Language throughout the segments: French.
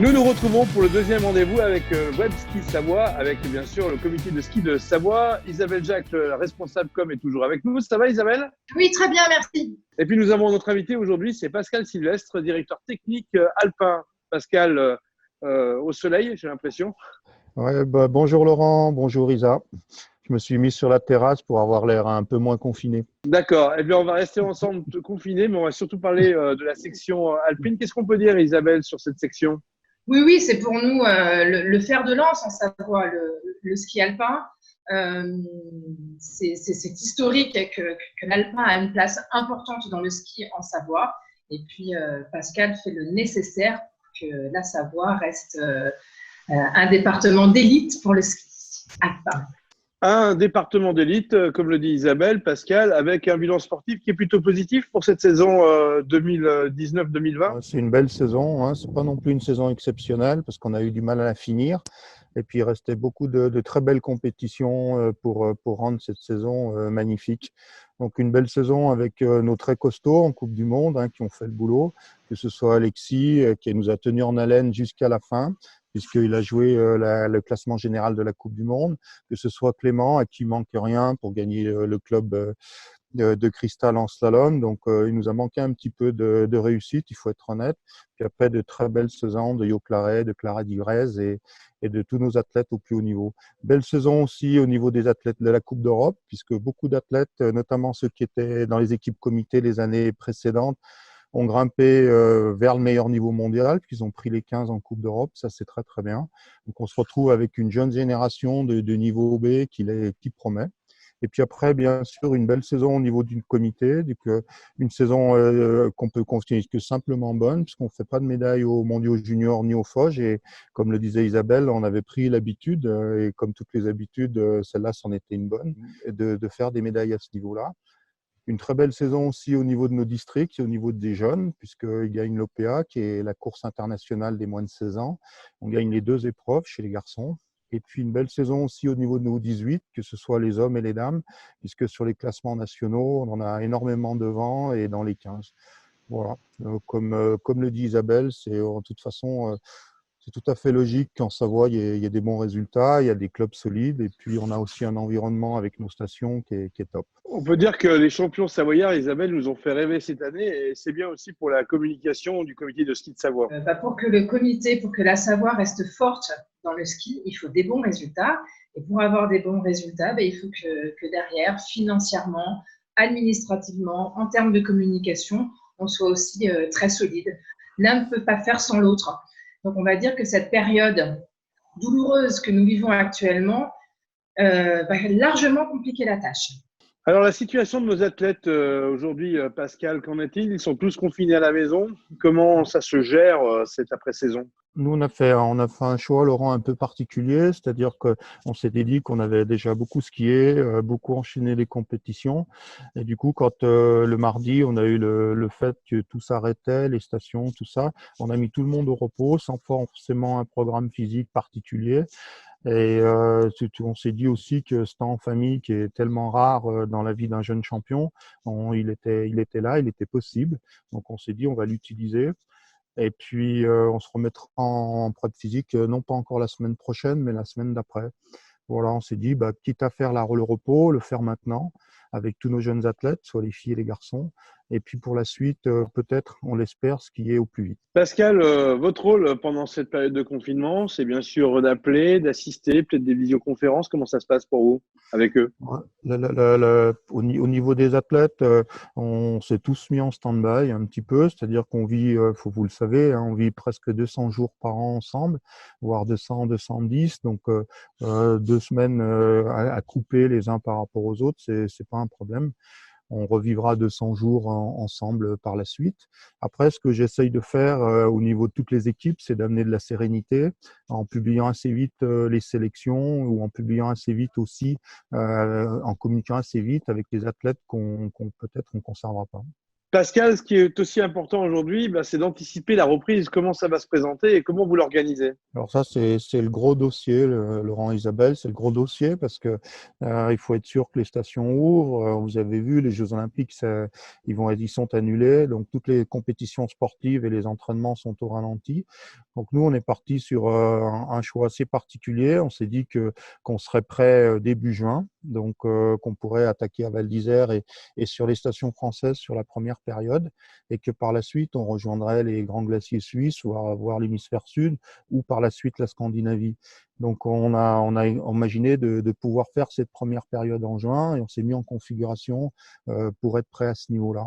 Nous nous retrouvons pour le deuxième rendez-vous avec Web Ski Savoie, avec bien sûr le comité de ski de Savoie. Isabelle Jacques, la responsable com, est toujours avec nous. Ça va, Isabelle? Oui, très bien, merci. Et puis nous avons notre invité aujourd'hui, c'est Pascal Sylvestre, directeur technique alpin. Pascal, au soleil, j'ai l'impression. Ouais, bonjour Laurent, bonjour Isa. Je me suis mis sur la terrasse pour avoir l'air un peu moins confiné. D'accord. Eh bien, on va rester ensemble confinés, mais on va surtout parler de la section alpine. Qu'est-ce qu'on peut dire, Isabelle, sur cette section? Oui, c'est pour nous le fer de lance en Savoie, le ski alpin. C'est historique que l'alpin a une place importante dans le ski en Savoie. Et puis, Pascal fait le nécessaire pour que la Savoie reste un département d'élite pour le ski alpin. Un département d'élite, comme le dit Isabelle, Pascal, avec un bilan sportif qui est plutôt positif pour cette saison 2019-2020. C'est une belle saison, hein. C'est pas non plus une saison exceptionnelle parce qu'on a eu du mal à la finir. Et puis il restait beaucoup de très belles compétitions pour rendre cette saison magnifique. Donc une belle saison avec nos très costauds en Coupe du Monde, hein, qui ont fait le boulot, que ce soit Alexis qui nous a tenus en haleine jusqu'à la fin, puisqu'il a joué le classement général de la Coupe du Monde, que ce soit Clément à qui manque rien pour gagner le club de cristal en slalom. Donc il nous a manqué un petit peu de réussite, il faut être honnête. Puis après de très belles saisons de Jo Claret, de Clara Digrez et de tous nos athlètes au plus haut niveau. Belle saison aussi au niveau des athlètes de la Coupe d'Europe, puisque beaucoup d'athlètes, notamment ceux qui étaient dans les équipes comités les années précédentes, ont grimpé vers le meilleur niveau mondial, puisqu'ils ont pris les 15 en Coupe d'Europe. Ça, c'est très, très bien. Donc, on se retrouve avec une jeune génération de niveau B qui promet. Et puis après, bien sûr, une belle saison au niveau d'une comité, donc une saison qu'on peut considérer que simplement bonne, puisqu'on ne fait pas de médaille aux mondiaux juniors ni aux Foges. Et comme le disait Isabelle, on avait pris l'habitude, et comme toutes les habitudes, celle-là, c'en était une bonne, de faire des médailles à ce niveau-là. Une très belle saison aussi au niveau de nos districts et au niveau des jeunes, puisqu'ils gagnent l'OPA, qui est la course internationale des moins de 16 ans. On gagne les deux épreuves chez les garçons. Et puis une belle saison aussi au niveau de nos 18, que ce soit les hommes et les dames, puisque sur les classements nationaux, on en a énormément devant et dans les 15. Voilà. Comme le dit Isabelle, c'est en toute façon, c'est tout à fait logique qu'en Savoie, il y ait des bons résultats, il y a des clubs solides, et puis on a aussi un environnement avec nos stations qui est top. On peut dire que les champions savoyards, Isabelle, nous ont fait rêver cette année, et c'est bien aussi pour la communication du comité de ski de Savoie. Pour que le comité, pour que la Savoie reste forte dans le ski, il faut des bons résultats. Et pour avoir des bons résultats, il faut que derrière, financièrement, administrativement, en termes de communication, on soit aussi très solide. L'un ne peut pas faire sans l'autre. Donc, on va dire que cette période douloureuse que nous vivons actuellement va largement compliquer la tâche. Alors, la situation de nos athlètes aujourd'hui, Pascal, qu'en est-il? Ils sont tous confinés à la maison. Comment ça se gère cette après-saison? Nous, on a fait un choix, Laurent, un peu particulier, c'est-à-dire qu'on s'était dit qu'on avait déjà beaucoup skié, beaucoup enchaîné les compétitions. Et du coup, quand le mardi, on a eu le fait que tout s'arrêtait, les stations, tout ça, on a mis tout le monde au repos sans forcément un programme physique particulier. Et on s'est dit aussi que ce temps en famille qui est tellement rare dans la vie d'un jeune champion, il était là, il était possible. Donc on s'est dit on va l'utiliser. Et puis on se remettra en prep physique, non pas encore la semaine prochaine, mais la semaine d'après. Voilà, on s'est dit, quitte à faire le repos, le faire maintenant avec tous nos jeunes athlètes, soit les filles et les garçons. Et puis pour la suite, peut-être, on l'espère, skier au plus vite. Pascal, votre rôle pendant cette période de confinement, c'est bien sûr d'appeler, d'assister, peut-être des visioconférences. Comment ça se passe pour vous avec eux? Ouais. Au niveau des athlètes, on s'est tous mis en stand-by un petit peu, c'est-à-dire qu'on vit, vous le savez, hein, on vit presque 200 jours par an ensemble, voire 200, 210. Donc 2 semaines à couper les uns par rapport aux autres, c'est pas un problème. On revivra 200 jours ensemble par la suite. Après, ce que j'essaye de faire au niveau de toutes les équipes, c'est d'amener de la sérénité en publiant assez vite les sélections ou en publiant assez vite aussi, en communiquant assez vite avec les athlètes qu'on peut-être on conservera pas. Pascal, ce qui est aussi important aujourd'hui, c'est d'anticiper la reprise. Comment ça va se présenter et comment vous l'organisez? Alors ça, c'est le gros dossier, Laurent et Isabelle, c'est le gros dossier parce que il faut être sûr que les stations ouvrent. Vous avez vu, les Jeux Olympiques, ils sont annulés, donc toutes les compétitions sportives et les entraînements sont au ralenti. Donc nous, on est parti sur un choix assez particulier. On s'est dit qu'on serait prêt début juin, donc qu'on pourrait attaquer à Val d'Isère et sur les stations françaises sur la première période, et que par la suite, on rejoindrait les grands glaciers suisses, voire l'hémisphère sud, ou par la suite la Scandinavie. Donc on a imaginé de pouvoir faire cette première période en juin et on s'est mis en configuration pour être prêt à ce niveau-là.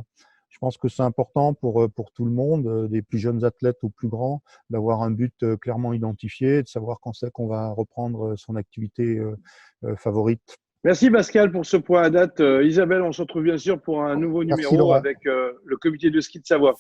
Je pense que c'est important pour tout le monde, des plus jeunes athlètes aux plus grands, d'avoir un but clairement identifié, de savoir quand c'est qu'on va reprendre son activité favorite. Merci Pascal pour ce point à date. Isabelle, on se retrouve bien sûr pour un nouveau Merci numéro Laurent. avec le comité de ski de Savoie.